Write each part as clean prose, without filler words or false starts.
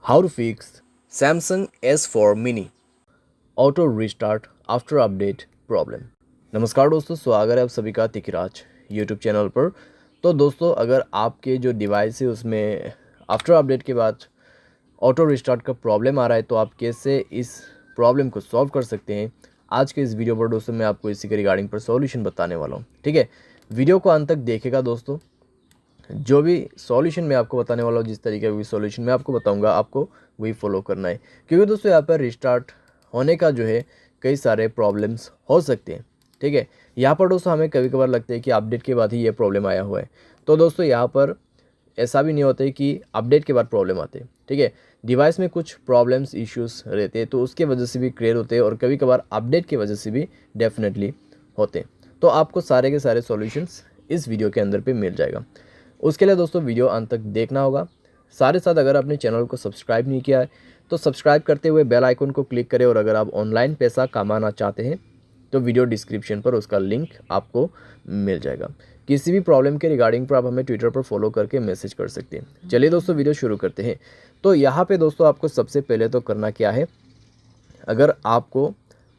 How to fix Samsung S4 Mini Auto Restart After Update Problem। नमस्कार दोस्तों, स्वागत है आप सभी का तिकराज यूट्यूब चैनल पर। तो दोस्तों, अगर आपके जो डिवाइस है उसमें आफ्टर अपडेट के बाद ऑटो रिस्टार्ट का प्रॉब्लम आ रहा है तो आप कैसे इस प्रॉब्लम को सॉल्व कर सकते हैं, आज के इस वीडियो पर दोस्तों मैं आपको इसी के रिगार्डिंग पर सॉल्यूशन बताने वाला हूँ। ठीक है, वीडियो को अंत तक देखेगा दोस्तों। जो भी सॉल्यूशन मैं आपको बताने वाला हूँ, जिस तरीके का भी सॉल्यूशन मैं आपको बताऊंगा, आपको वही फॉलो करना है, क्योंकि दोस्तों यहाँ पर रिस्टार्ट होने का जो है कई सारे प्रॉब्लम्स हो सकते हैं। ठीक है, यहाँ पर दोस्तों हमें कभी कभार लगता है कि अपडेट के बाद ही ये प्रॉब्लम आया हुआ है, तो दोस्तों यहाँ पर ऐसा भी नहीं होता है कि अपडेट के बाद प्रॉब्लम आते हैं। ठीक है, डिवाइस में कुछ प्रॉब्लम्स इश्यूज रहते हैं तो उसके वजह से भी क्लियर होते हैं, और कभी कभार अपडेट की वजह से भी डेफिनेटली होते हैं। तो आपको सारे के सारे सॉल्यूशंस इस वीडियो के अंदर पे मिल जाएगा। उसके लिए दोस्तों वीडियो अंत तक देखना होगा। साथ साथ अगर आपने चैनल को सब्सक्राइब नहीं किया है तो सब्सक्राइब करते हुए बेल आइकन को क्लिक करें, और अगर आप ऑनलाइन पैसा कमाना चाहते हैं तो वीडियो डिस्क्रिप्शन पर उसका लिंक आपको मिल जाएगा। किसी भी प्रॉब्लम के रिगार्डिंग पर आप हमें ट्विटर पर फॉलो करके मैसेज कर सकते हैं। चलिए दोस्तों, वीडियो शुरू करते हैं। तो यहाँ पे दोस्तों आपको सबसे पहले तो करना क्या है, अगर आपको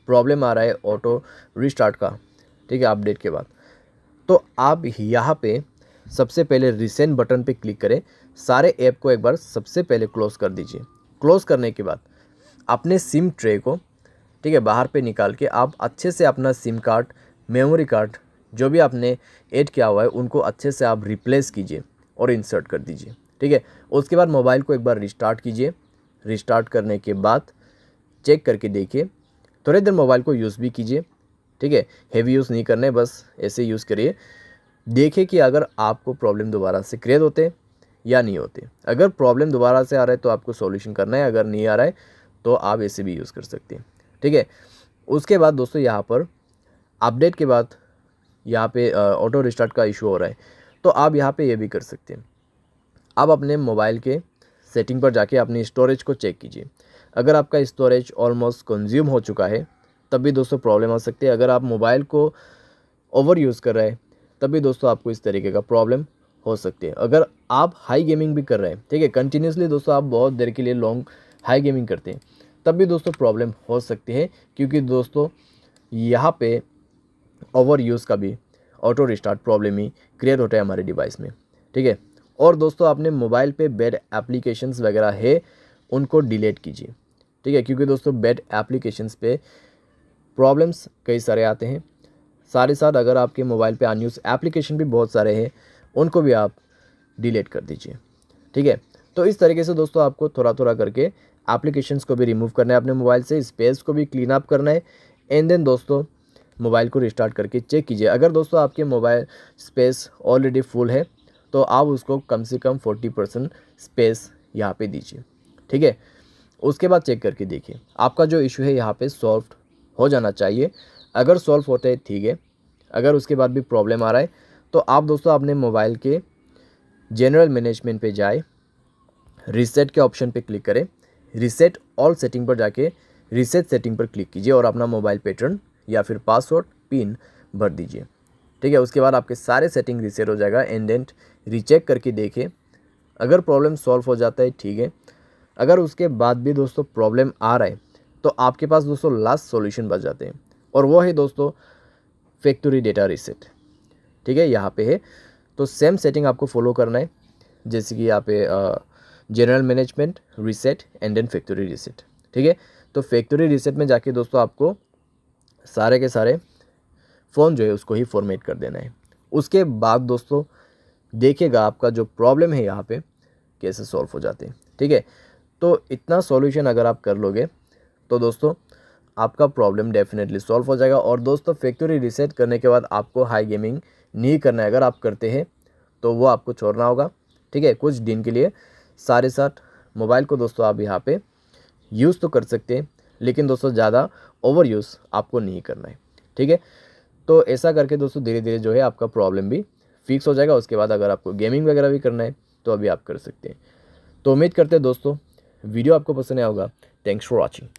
प्रॉब्लम आ रहा है ऑटो रिस्टार्ट का, ठीक है, अपडेट के बाद, तो आप यहाँ पे सबसे पहले रिसेंट बटन पे क्लिक करें। सारे ऐप को एक बार सबसे पहले क्लोज़ कर दीजिए। क्लोज़ करने के बाद अपने सिम ट्रे को, ठीक है, बाहर पे निकाल के आप अच्छे से अपना सिम कार्ड, मेमोरी कार्ड जो भी आपने ऐड किया हुआ है उनको अच्छे से आप रिप्लेस कीजिए और इंसर्ट कर दीजिए। ठीक है, उसके बाद मोबाइल को एक बार रिस्टार्ट कीजिए। रिस्टार्ट करने के बाद चेक करके देखिए, थोड़ी देर मोबाइल को यूज़ भी कीजिए। ठीक है, हेवी यूज़ नहीं करना है, बस ऐसे यूज़ करिए। देखिए कि अगर आपको प्रॉब्लम दोबारा से क्रिएट होते या नहीं होते। अगर प्रॉब्लम दोबारा से आ रहा है तो आपको सॉल्यूशन करना है, अगर नहीं आ रहा है तो आप ऐसे भी यूज़ कर सकते हैं। ठीक है, उसके बाद दोस्तों यहाँ पर अपडेट के बाद यहाँ पे ऑटो रिस्टार्ट का इशू हो रहा है, तो आप यहाँ पे ये भी कर सकते हैं। आप अपने मोबाइल के सेटिंग पर जाके अपनी स्टोरेज को चेक कीजिए। अगर आपका स्टोरेज ऑलमोस्ट कंज्यूम हो चुका है तब भी दोस्तों प्रॉब्लम आ सकती है। अगर आप मोबाइल को ओवर यूज़ कर रहे हैं तब भी दोस्तों आपको इस तरीके का प्रॉब्लम हो सकती है। अगर आप हाई गेमिंग भी कर रहे हैं, ठीक है, कंटिन्यूसली दोस्तों आप बहुत देर के लिए लॉन्ग हाई गेमिंग करते हैं, तब भी दोस्तों प्रॉब्लम हो सकती है, क्योंकि दोस्तों यहाँ पे ओवर यूज़ का भी ऑटो रिस्टार्ट प्रॉब्लम ही क्रिएट होता है हमारे डिवाइस में। ठीक है, और दोस्तों अपने मोबाइल पे बैड एप्लीकेशंस वगैरह है उनको डिलीट कीजिए। ठीक है, क्योंकि दोस्तों बैड एप्लीकेशंस पे प्रॉब्लम्स कई सारे आते हैं। साथ ही साथ अगर आपके मोबाइल पे अनयूज एप्लीकेशन भी बहुत सारे हैं उनको भी आप डिलीट कर दीजिए। ठीक है, तो इस तरीके से दोस्तों आपको थोड़ा थोड़ा करके एप्लीकेशंस को भी रिमूव करना है अपने मोबाइल से, स्पेस को भी क्लीन अप करना है। एंड देन दोस्तों मोबाइल को रिस्टार्ट करके चेक कीजिए। अगर दोस्तों आपके मोबाइल स्पेस ऑलरेडी फुल है तो आप उसको कम से कम 40% स्पेस यहाँ पे दीजिए। ठीक है, उसके बाद चेक करके देखिए आपका जो इशू है यहाँ पे सॉल्व हो जाना चाहिए। अगर सॉल्व होता है ठीक है, अगर उसके बाद भी प्रॉब्लम आ रहा है तो आप दोस्तों अपने मोबाइल के जनरल मैनेजमेंट पे जाए, रीसेट के ऑप्शन पे क्लिक करें, रीसेट ऑल सेटिंग पर जाके रीसेट सेटिंग पर क्लिक कीजिए और अपना मोबाइल पैटर्न या फिर पासवर्ड पिन भर दीजिए। ठीक है, उसके बाद आपके सारे सेटिंग रीसेट हो जाएगा। एंड देन रीचेक करके देखिए, अगर प्रॉब्लम सॉल्व हो जाता है ठीक है, अगर उसके बाद भी दोस्तों प्रॉब्लम आ रहा है तो आपके पास दोस्तों लास्ट सॉल्यूशन बच जाते हैं, और वो है दोस्तों फैक्ट्री डेटा रीसेट। ठीक है, यहाँ पे है तो सेम सेटिंग आपको फॉलो करना है, जैसे कि यहाँ पे general management, reset and then factory reset. ठीक है, तो फैक्ट्री रीसेट में जाके दोस्तों आपको सारे के सारे फ़ोन जो है उसको ही फॉर्मेट कर देना है। उसके बाद दोस्तों देखिएगा आपका जो प्रॉब्लम है यहाँ पे कैसे सॉल्व हो जाते हैं। ठीक है, तो इतना सॉल्यूशन अगर आप कर लोगे तो दोस्तों आपका प्रॉब्लम डेफिनेटली सॉल्व हो जाएगा। और दोस्तों फैक्ट्री रीसेट करने के बाद आपको हाई गेमिंग नहीं करना है। अगर आप करते हैं तो वो आपको छोड़ना होगा। ठीक है, कुछ दिन के लिए सारे साथ मोबाइल को दोस्तों आप यहाँ पे यूज़ तो कर सकते हैं, लेकिन दोस्तों ज़्यादा ओवर यूज़ आपको नहीं करना है। ठीक है, तो ऐसा करके दोस्तों धीरे धीरे जो है आपका प्रॉब्लम भी फिक्स हो जाएगा। उसके बाद अगर आपको गेमिंग वगैरह भी करना है तो अभी आप कर सकते हैं। तो उम्मीद करते हैं दोस्तों वीडियो आपको पसंद आया होगा। Thanks for watching.